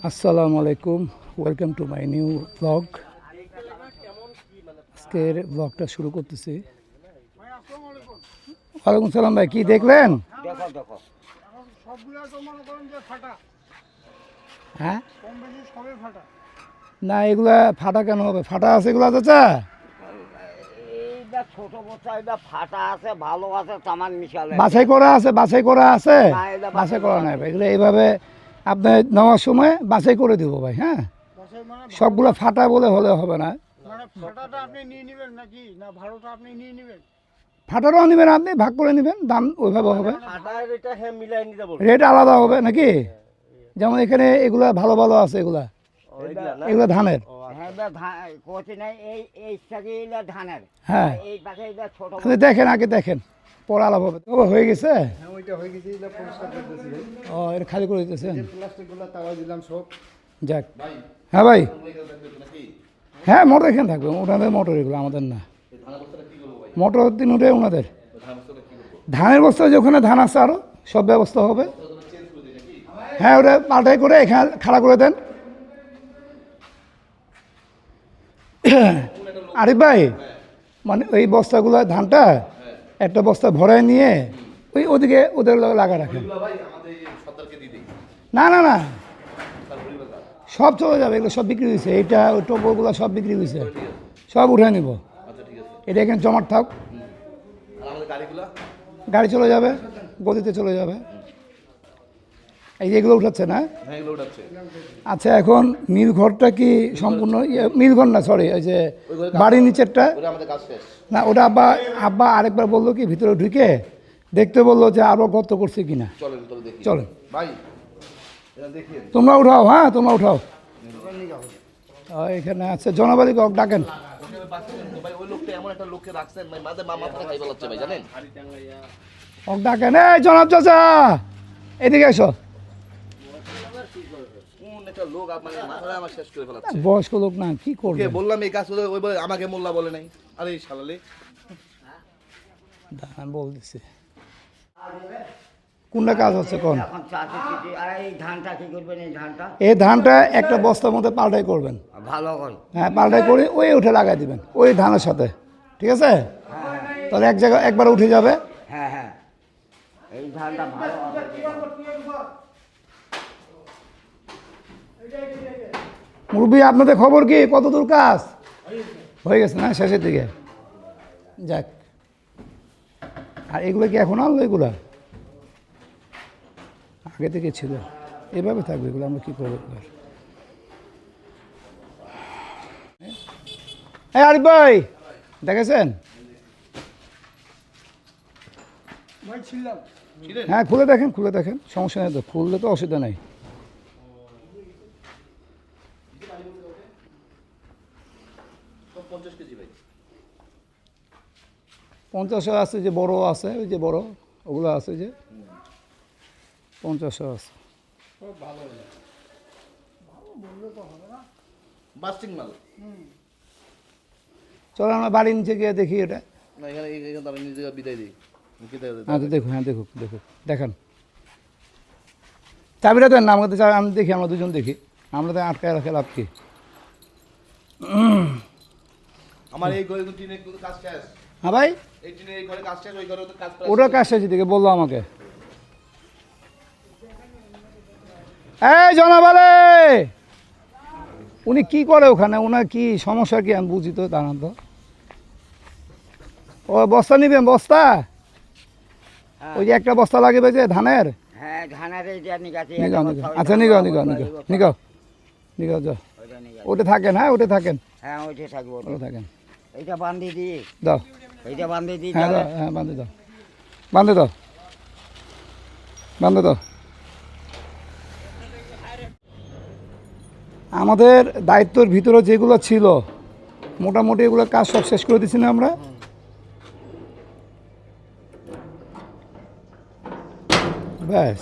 আসসালামু আলাইকুম, welcome to my new blog. আজকের ব্লগটা শুরু করতেছি। ওয়ালাইকুম সালাম ভাই, কি দেখলেন? হ্যাঁ, না এগুলা ফাটা কেন হবে? ফাটা আছে এগুলা চাচা? ছোট বচ্চা এটা ফাটা আছে, ভালো আছে, তামান মিশালে বাছাই করা আছে? বাছাই করা আছে? না, এটা বাছাই করা নাই ভাই, এগুলো এইভাবে আপনি নেওয়ার সময় বাছাই করে দিব ভাই। হ্যাঁ, সবগুলো ফাটা বলে হলে হবে না। ফাটাটা আপনি নিয়ে নেবেন নাকি না ভাড়াটা আপনি নিয়ে নেবেন? ফাটাটাও নেবেন, আপনি ভাগ করে নেবেন, দাম ওইভাবে হবে, ফাটার এটা হ্যাঁ মিলাই নিতে বলবো। রেট আলাদা হবে নাকি? যেমন এখানে এগুলা ভালো ভালো আছে, এগুলা এগুলো ধানের। হ্যাঁ এটা কোচি নাই, এই সাইডে এটা ধানের। হ্যাঁ, এই পাশে এটা ছোট আপনি দেখেন, আগে দেখেন, পরে আলাপ হবে। তবে হয়ে গেছে। হ্যাঁ ওইটা হয়ে গেছে, এটা পরিষ্কার করতেছি ভাই। ও, এটা খালি করে দিতেছেন? যে প্লাস্টিকগুলো তাওয়া দিলাম সব। যাক, হ্যাঁ ভাই, হ্যাঁ মোটর এখানে থাকবে, ওনাদের মোটর, এগুলো আমাদের না। মোটর দিন উঠে ওনাদের। ধানের বস্তা যে ওখানে ধান আছে, আরও সব ব্যবস্থা হবে। হ্যাঁ, ওটা পাল্টাই করে এখানে খাড়া করে দেন। আরিফ ভাই, মানে ওই বস্তাগুলো ধানটা একটা বস্তা ভরায় নিয়ে ওদিকে ওদের লাগা রাখেন। না না না, সব চলে যাবে, এগুলো সব বিক্রি হয়েছে। এইটা ওই টোপোগুলো সব বিক্রি হয়েছে, সব উঠে নিব। এটা এখানে জমাট থাক, গাড়ি চলে যাবে, গদিতে চলে যাবে। এই যেগুলো উঠাচ্ছে না? আচ্ছা, এখন মিল ঘরটা কি সম্পূর্ণ? মিল ঘর না, সরি, ওই যে বাড়ির নিচেরটা না, ওটা আব্বা আব্বা আরেকবার বললো কি ভিতরে ঢুকে দেখতে বললো যে আরো গর্ত করছে কিনা। চলেন তোমরা উঠাও, হ্যাঁ তোমরা উঠাও। এখানে আছে জনাবালি, ডাকেন। ডাকেন, এই জনাব চাচা এদিকে এসো। বয়স্ক লোক না, কি করবে? বললাম এই কাজ আমাকে মোল্লা বলে নাই। আরে শালালে বলতেছি কোনটা কাজ হচ্ছে কোন? এখন চাষে চিঠি, আর এই ধানটা কি করবেন? এই ধানটা এই ধানটা একটা বস্তার মধ্যে পাল্টাই করবেন। ভালো করে হ্যাঁ, পাল্টাই করে ওই উঠে লাগাই দিবেন ওই ধানের সাথে, ঠিক আছে? তাহলে এক জায়গায় একবার উঠে যাবে। হ্যাঁ হ্যাঁ, এই ধানটা ভালো হবে। মুরব্বী, আপনাদের খবর কি? কত দূর কাজ হয়ে গেছে না? শেষের দিকে। যাক, আর এগুলো কি এখন আনলো? এগুলা আগে থেকে ছিল, এভাবে থাকবে এগুলো, আমরা কি করবো? এই আরিফ ভাই, দেখেছেন? ভাই ছিলাম। হ্যাঁ, খুলে দেখেন, খুলে দেখেন, সমস্যা নেই তো, খুললে তো অসুবিধা নেই। পঞ্চাশও আছে, যে বড় আছে, ওই যে বড় ওগুলো আছে, যে 50 আছে। বাস্টিং মাল চলো আমরা বাড়ির নিচে গিয়ে দেখি এটা। না, এখানে তারা নিজে বিদায় দিই। আচ্ছা দেখুন, হ্যাঁ দেখুক দেখুক, দেখান। চাবিটা দেন না আমাকে, আমি দেখি, আমরা দুজন দেখি, আমরা তো আটকায় রাখে লাভ কি? আমার এই ঘরে টিনের কাজ শেষ। হ্যাঁ ভাই, এই টিনের এই ঘরে কাজ শেষ, ওই ঘরে তো কাজ ওটার কাজ শেষ দিকে বললো আমাকে। এই জনাবালে, উনি কি করে ওখানে? ওনার কি সমস্যা কি আমি বুঝি তো, দাঁড়ান তো। ও বস্তা নিবেন? বস্তা ওই যে একটা বস্তা লাগবে যে ধানের। হ্যাঁ ধানের এইটা নিকাছি। নিগাও নিগাও, আচ্ছা নিগাও নিগাও নিগাও নিগাও নিগাও, যাও ওটা থাকেন। হ্যাঁ ওটা থাকেন, হ্যাঁ ওইটা থাকবো। ওটা থাকেন। এইটা বান্ধি দিই, দাও, এইটা বান্ধি দিই। হ্যাঁ দাও, হ্যাঁ বাঁধে দাও, বাঁধে দাও, বাঁধে দাও। আমাদের দায়িত্বের ভিতরে যেগুলো ছিল মোটামুটি এগুলো কাজ সব শেষ করে দিচ্ছি না আমরা। ব্যাস,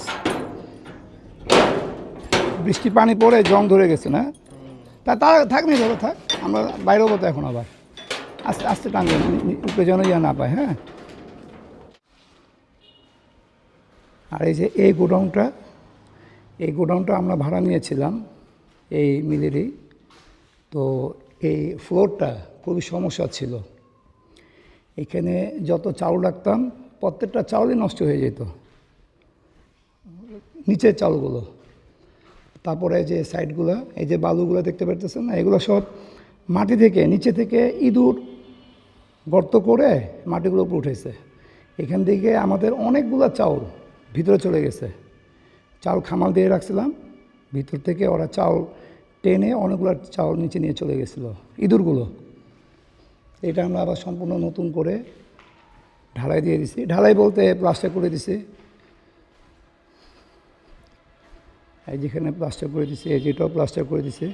বৃষ্টি পানি পড়ে জং ধরে গেছে না? তা থাক নি, ধরো থাক, আমরা বাইরে হবো তো এখন, আবার আস্তে আস্তে টানবেন, উপরে যেন ইয়া না পায়। হ্যাঁ, আর এই যে এই গোডাউনটা আমরা ভাড়া নিয়েছিলাম। এই মিলেরই। তো এই ফ্লোরটা খুবই সমস্যা ছিল। এখানে যত চাউল রাখতাম প্রত্যেকটা চাউলই নষ্ট হয়ে যেত, নিচের চাউলগুলো। তারপরে যে সাইডগুলো, এই যে বালুগুলো দেখতে পারতেছেন না, এগুলো সব মাটি থেকে, নিচে থেকে ইঁদুর গর্ত করে মাটিগুলো উপরে উঠেছে। এখান থেকে আমাদের অনেকগুলো চাউল ভিতরে চলে গেছে। চাউল খামাল দিয়ে রাখছিলাম, ভিতর থেকে ওরা চাউল টেনে অনেকগুলো চাউল নিচে নিয়ে চলে গেছিলো ইঁদুরগুলো। এটা আমরা আবার সম্পূর্ণ নতুন করে ঢালাই দিয়ে দিছি। ঢালাই বলতে প্লাস্টার করে দিছি। এই যেখানে প্লাস্টার করে দিছি, এই যেটাও প্লাস্টার করে দিছি।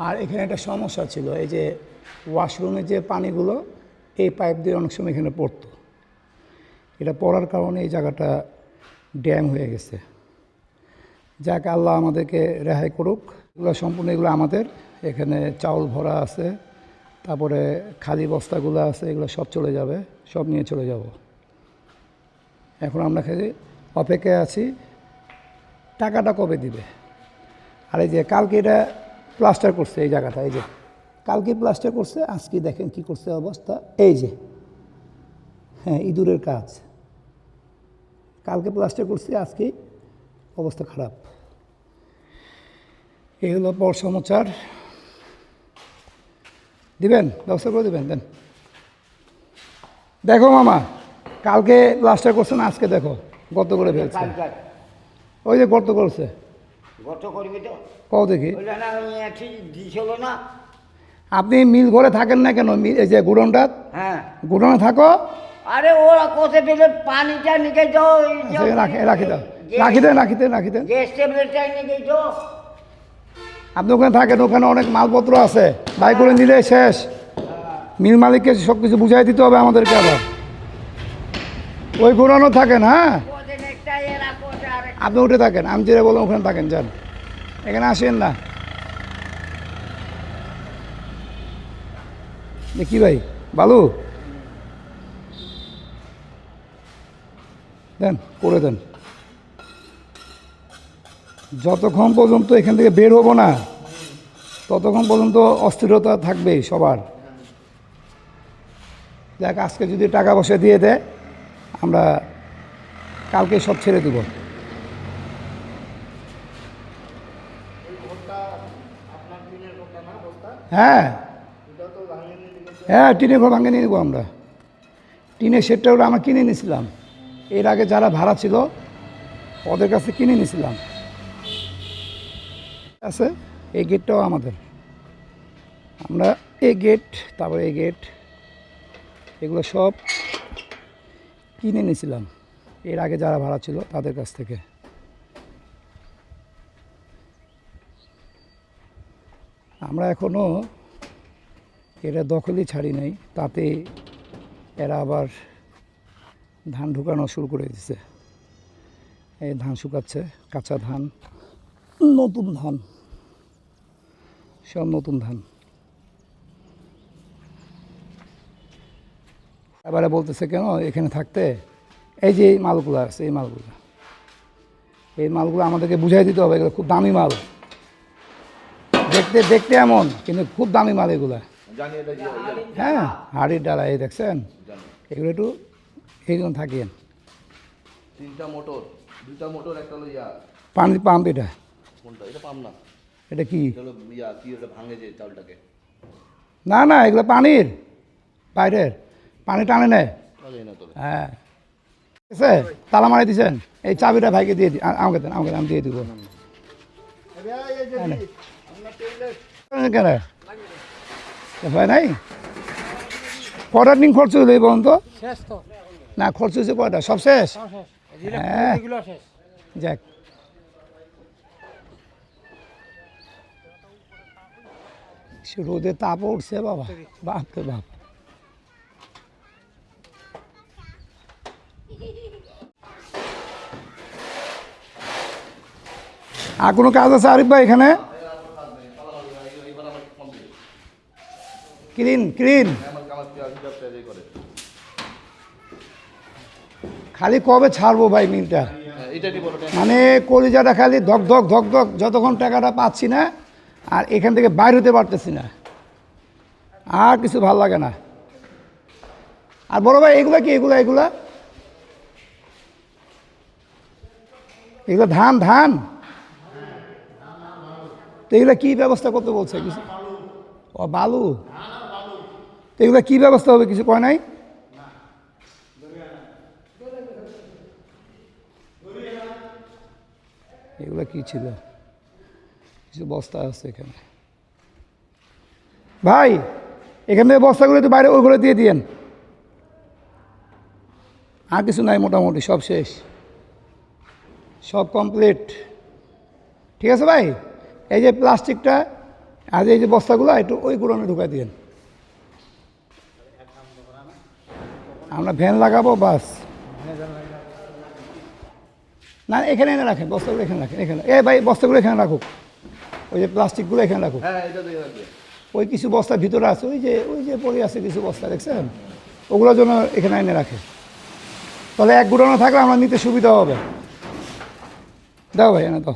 আর এখানে একটা সমস্যা ছিল, এই যে ওয়াশরুমে যে পানিগুলো এই পাইপ দিয়ে অনেক সময় এখানে পড়তো। এটা পড়ার কারণে এই জায়গাটা ড্যাম হয়ে গেছে। যাক, আল্লাহ আমাদেরকে রেহাই করুক। এগুলো সম্পূর্ণ এগুলো আমাদের। এখানে চাউল ভরা আছে, তারপরে খালি বস্তাগুলো আছে, এগুলো সব চলে যাবে, সব নিয়ে চলে যাব। এখন আমরা খালি অপেক্ষায় আছি টাকাটা কবে দিবে। আর এই যে কালকে এটা প্লাস্টার করছে এই জায়গাটা, এই যে কালকে প্লাস্টার করছে, আজকে দেখেন কি করছে অবস্থা। এই যে হ্যাঁ, ইঁদুরের কাজ। কালকে প্লাস্টার করছে, আজকে অবস্থা খারাপ। এই হলো পর সমাচার। দিবেন, ব্যবস্থা করে দিবেন, দেন। দেখো মামা, কালকে প্লাস্টার করছে না, আজকে দেখো গর্ত করে ফেলছে। কালকার ওই যে গর্ত করছে, গত করবি তো কও দেখি। ওইটা না ঠিক দিছিল না। আপনি মিল ঘরে থাকেন না কেন? এই যে গুডনটা, হ্যাঁ, গুডনে থাকো। আরে ওরা কোথা পেলে পানিটা নিকে যাও, আচ্ছা, রাখি দাও, রাখি দেন। গ্যাস টেবলেটটা নিকে যাও। আপনি ওখানে থাকেন, ওখানে অনেক মালপত্র আছে, বাই করে নিলে শেষ। মিল মালিককে সব কিছু বুঝাই দিতে হবে আমাদেরকে আবার। ওই গুডনও থাকেন, হ্যাঁ কোথা একটা এরা কোথা আরেক আপনি উঠে থাকেন, আমি যেটা বললাম ওখানে থাকেন, যান, এখানে আসেন না। কি ভাই, বালু দেন, করে দেন। যতক্ষণ পর্যন্ত এখান থেকে বের হবো না, ততক্ষণ পর্যন্ত অস্থিরতা থাকবেই সবার। দেখ, আজকে যদি টাকা পয়সা দিয়ে দেয়, আমরা কালকে সব ছেড়ে দেব। হ্যাঁ হ্যাঁ, টিনের ঘর ভাঙে নিয়ে নেবো আমরা। টিনের শেডটা ওরা আমরা কিনে নিয়েছিলাম, এর আগে যারা ভাড়া ছিল ওদের কাছে কিনে নিয়েছিলাম। আছে, এই গেটটাও আমাদের। আমরা এই গেট, তারপরে এই গেট, এগুলো সব কিনে নিয়েছিলাম এর আগে যারা ভাড়া ছিল তাদের কাছ থেকে। আমরা এখনও এটা দখলই ছাড়ি নাই, তাতে এরা আবার ধান ঢুকানো শুরু করে দিছে। এই ধান শুকাচ্ছে, কাঁচা ধান, নতুন ধান, সব নতুন ধান। এবারে বলতেছে কেন এখানে থাকতে, এই যে এই মালগুলো আছে, এই মালগুলো আমাদেরকে বুঝাই দিতে হবে, এগুলো খুব দামি মাল। দেখতে দেখতে এমন, কিন্তু খুব দামি মাল এগুলা। জানি এটা কি জানি। হ্যাঁ, হাড়ির ডালা, এই দেখছেন, এগুলো একটু এইরকম থাকেন। 3টা মোটর, 2টা মোটর, একটা হলো ইয়া। পানি পাম্প এটা, কোনটা? এটা পাম না, এটা কি? এটা হলো ইয়া, কি ওটা ভাঙে যে চালটাকে। না না, এগুলো পানির বাইরের পানি টানে নেয়। জানি না তো। হ্যাঁ, ঠিক আছে, তালা মারি দিয়েছেন। এই চাবিটা ভাইকে দিয়ে দিই, আমাকে দেন, আমি দিয়ে দিব। কেন ভয় নাই? কটার দিন খরচ হলো এই পর্যন্ত? শেষ তো, না, খরচ হয়েছে কয়টা? সব শেষ? সব শেষ। হ্যাঁ, এগুলো শেষ। যাক, রোদে তাপ উঠছে বাবা, বাপ রে বাপ। আর কোনো কাজ আছে আরিফ ভাই এখানে? ক্লিন ক্লিন, খালি কবে ছাড়বো ভাই মিলটা? এটা কি বড় মানে কলিজাটা খালি ধক ধক ধক ধক, যতক্ষণ টাকাটা পাচ্ছি না আর এখান থেকে বাইর হতে পারতেছি না, আর কিছু ভাল লাগে না। আর বড় ভাই এগুলা কি, এগুলা এগুলা এগুলো ধান ধান তো এগুলা কি ব্যবস্থা করতে বলছে কিছু? ও বালু, তো এগুলা কি ব্যবস্থা হবে কিছু কয় নাই? এগুলা কি ছিল? কিছু বস্তা আছে এখানে। ভাই এখান থেকে বস্তাগুলো তো বাইরে ওইগুলো দিয়ে দিয়েন, আর কিছু নাই, মোটামুটি সব শেষ, সব কমপ্লিট। ঠিক আছে ভাই, এই যে প্লাস্টিকটা আর এই যে বস্তাগুলো একটু ওই গুড়ানো ঢুকাই দিয়েন, আমরা ভ্যান লাগাবো বাস। না এখানে এনে রাখেন, বস্তাগুলো এখানে রাখেন, এখানে এ ভাই বস্তাগুলো এখানে রাখুক, ওই যে প্লাস্টিকগুলো এখানে রাখুক। হ্যাঁ এটা দিয়ে রাখবে। ওই কিছু বস্তা ভিতরে আছে, ওই যে পড়ে আছে কিছু বস্তা, দেখছেন? ওগুলোর জন্য এখানে এনে রাখে, তাহলে এক গুড়ানো থাকলে আমরা নিতে সুবিধা হবে। দাও ভাই এনে দাও।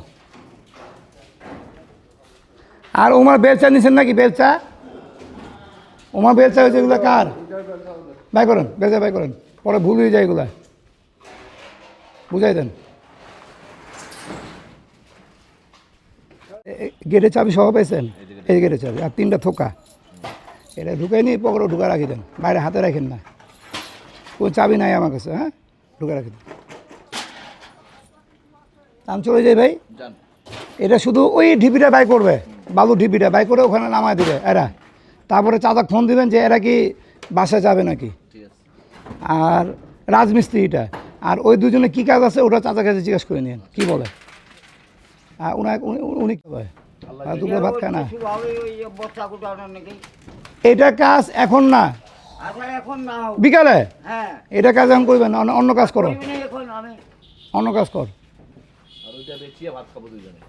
আর ওমার বেলচা নিছেন নাকি? বেলচা, ওমার বেলচা হয়েছে, এগুলো কার? বাই করেন, বেলচা বাই করেন, পরে ভুল হয়ে যায় এগুলা, বুঝাই দেন। গেটের চাবি সহ পেয়েছেন? এই গেটের চাবি আর 3টা থোকা, এটা ঢুকাই নিয়ে পকেটে ঢুকা রাখি দেন, বাইরে হাতে রাখেন না, কোনো চাবি নাই আমার কাছে। হ্যাঁ ঢুকে রাখি দেন, আমি চলে যাই ভাই। যান। এটা শুধু ওই ঢিপিটা বাই করবে, বালু ঢিপিটা বাই করে ওখানে নামায় দিবে এরা, তারপরে চাচাক ফোন দিবেন যে এরা কি বাসায় যাবে নাকি। ঠিক আছে। আর রাজমিস্ত্রিটা আর ওই দুজনে কি কাজ আছে ওটা চাচার কাছে জিজ্ঞেস করে নিন কি বলে। আর উনি কি বলে দুপুরে ভাত খায় না, কিছু হবে ওই যে বস্তা কুটানোর নাকি? এটা কাজ এখন না, আচ্ছা এখন না হোক। বিকালে। হ্যাঁ এটা কাজ এখন করবেন না, অন্য কাজ করো, করবি না এখন আমি। অন্য কাজ কর। আর ওইটা বেচিয়ে ভাত খাবো দুজনে।